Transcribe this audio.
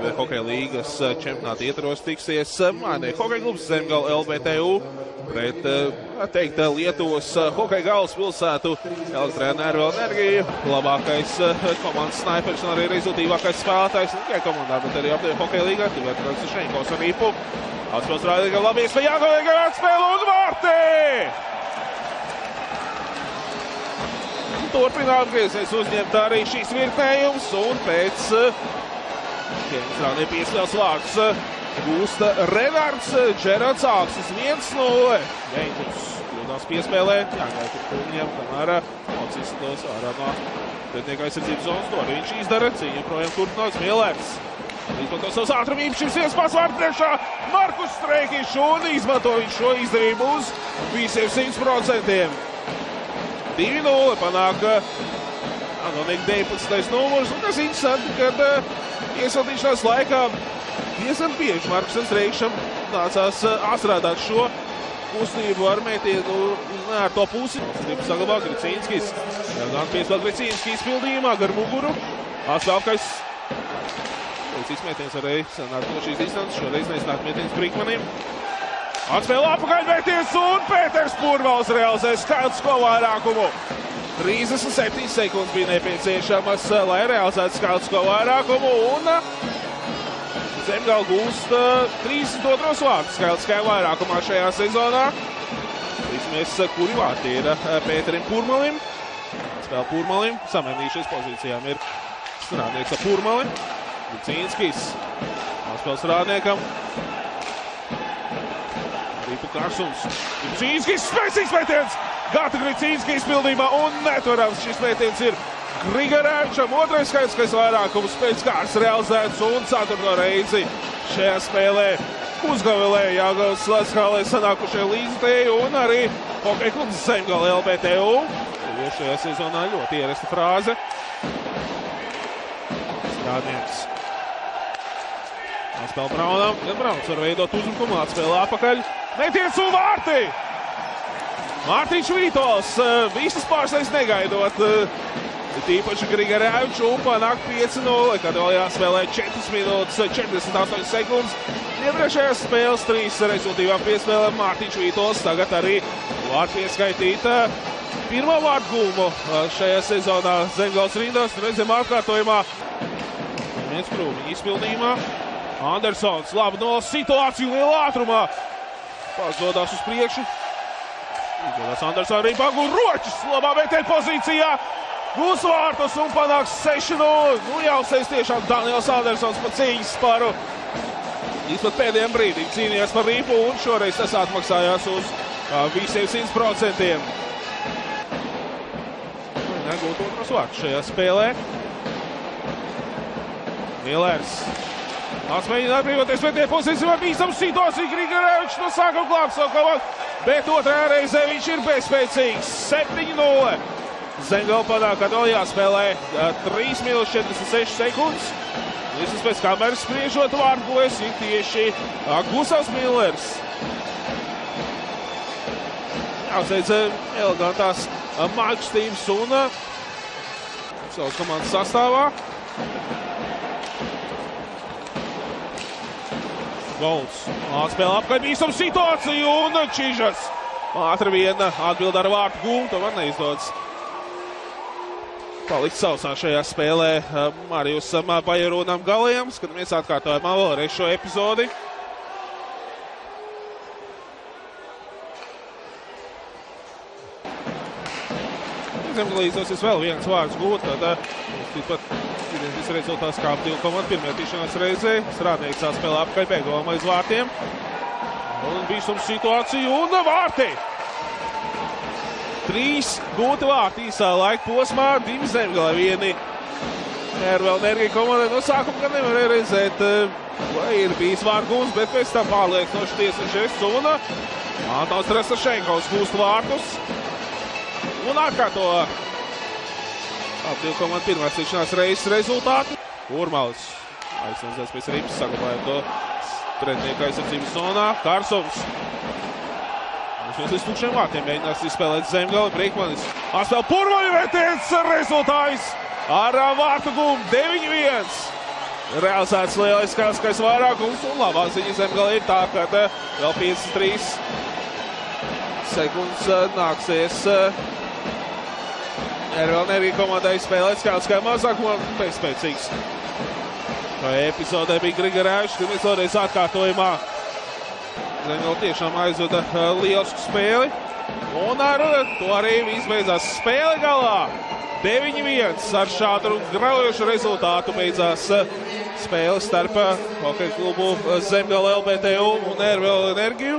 Hokeja līgas čempionāta ietvaros tiksies Mainieku hokeja klubs Zemgala LBTU pret, teikt, Lietuvas hokeja galvaspilsētu Elektrēneru Energiju. Labākais komandas snaiperis un arī rezultīvākais spēlētājs ne tikai komandā, bet arī apdēļ hokeja līgā. Tibertons Šeņkovs un Rīpu. Atspēles rādīja, ka labi iespēja Jāgolīga atspēle un vārti! Turpina atgriezies uzņemt arī šīs virknējums un pēc Rādīja piespēles vārds gūsta Renards Džerards Āksis 1-0. Jēņķis kļūdās piespēlē, jāgaita viņam, kamēr atsistos ārā no pretinieka aizsardzības zonas. To arī viņš izdara, cīņa projām turpinās Mielērs. Izmanto savus ātrumības, šis iespās vārds priekšā Markus Streikišs un izmanto viņš šo izdarību uz visiem 100%. 2-0 panāk Anonīgi 19. numurs, un kas interesanti, kad iesaldīšanās laikā diezgan bieži Markusam Streikišam nācās atstrādāt šo kustību ar mētienu ar to pusi. Gribu saglabā Gricīnskis. Gan piespēl Gricīnskis pildījumā gar muguru. Atspēlkais. Līdzīgs mētiens arī sanāk no šīs distances. Šoreiz neizsnāk mētiens Brikmanim. Atspēle apakaļ mētiens un Pēters Purvals realizē skaitlisko vairākumu. 37 sekundes bija nepieciešamas, lai realizētu skaitlisko vairākumu un Zemgala gūst 32. vārtu skaitliskajā vairākumā šajā sezonā. Līdzīmies, kuri vārti ir Pēterim Purmalim. Spēle Purmalim, samainījušies pozīcijām ir strādnieks ar Purmali. Gricīnskis, atspēles strādniekam. Rīpu Kārsums. Gricīnskis, spēcīgs mētiens! Gata Gricīnskis pildījumā un netvarams šis mētiens ir Grigorēvičam. Otrais skaitliskais vairākums pēc kārs realizēts un 4. reizi šajā spēlē uzgavilē Jāgaunas Latvijas sanākušie līdzstēji un arī hokeja klubs Zemgala LBTU. Šajā sezonā ļoti ierasta frāze. Strādnieks. Atspēle Braunam. Gan Brauns var veidot uzbrukumu, atspēle apakaļ. Mētiens un vārti! Mārtiņš Vītols visas pārsteigts negaidot. Tīpaši Grigorēviču un panāk 5-0, kad vēl jāspēlē 4 minūtes 48 sekundes. Iepriekšējās spēles 3 rezultīvām piespēlēm Mārtiņš Vītols tagad arī var pieskaitīt pirmā vārtu gūmu šajā sezonā Zemgales rindās. Redzam atkārtojumā. Viens Krūmiņa izpildījumā. Andersons labi nolas situāciju lielā ātrumā. Pārdodās uz priekšu. Izdodas Andersons arī pagūr roķis. Labā mētiena pozīcijā. Gūs vārtus un panāks 6-0. Nu jāuzsēs tiešām Daniels Andersons pa cīņas sparu. Īspat pēdējiem brīdī cīnījās par Rīpu un šoreiz tas atmaksājās uz visiem 100%. Negūt otros vārtus šajā spēlē. Mielērs. Mēģina atbrīvoties mētiena pozīcijā. Bīstam situāciju Grigorēvičs no sākuma glābt savu komandu. Bet otrajā reizē viņš ir bezspēcīgs. 7-0. Zemgala panāk, kad vēl jāspēlē 3 minūtes 46 sekundes. Visas pēc kameras spriežot vārtgulēs ir tieši Gustavs Millers. Jāuzteic elegantās mākstības un savas komandas sastāvā. Golds. Atspēle apkārt bīstam situāciju un Čižas. Ātri viena atbild ar vārtu gūmu, tomēr neizdodas palikt sausā šajā spēlē Marijusam Bajerūnam galējam. Skatāmies atkārtojumā vēlreiz šo epizodi. Zemgala izdosies vēl viens vārds gūt, tad tikpat identisks rezultāts kā 2,1 tīšanās reizē. Strādnieks atspēlē apakaļ bēgolām aiz vārtiem. Un bīstums situāciju un vārti! 3 gūti vārti īsā laika posmā, 2 Zemgalai, 1 vēl Enerģija komandai. No sākuma gan nevarēja redzēt, vai ir bijis vārgums, bet pēc tam pārliecinoši tiesas žests un Antons Trastašenkovs gūst vārtus. Un atkārto 2,1 tikšanās reizes rezultātu. Urmalis aizsardzēs pēc Rīpas, saglabājot to pretinieka aizsardzības zonā. Kārsums. Viņš līdz tukšiem vārtiem mēģinās izspēlēt Zemgali. Brikmanis atspēl Purmaļu mētiens rezultāts ar vārtu gūmu 9-1. realizēts lieliskais vairākums un labā ziņa Zemgale ir tā, ka vēl 53 sekundes nāksies RL Energy komandai spēlēt skaidriskajā mazākumā bezspēcīgs. Vai epizodē bija Grigorēvs, kad izlādēs atkārtojumā. Zemgale tiešām aizvada lielisku spēli. Un ar to arī viss beidzās spēle galā. 9-1 ar šādu graujošu rezultātu beidzās spēle starp hokeja klubu Zemgale LBTU un RL Enerģiju.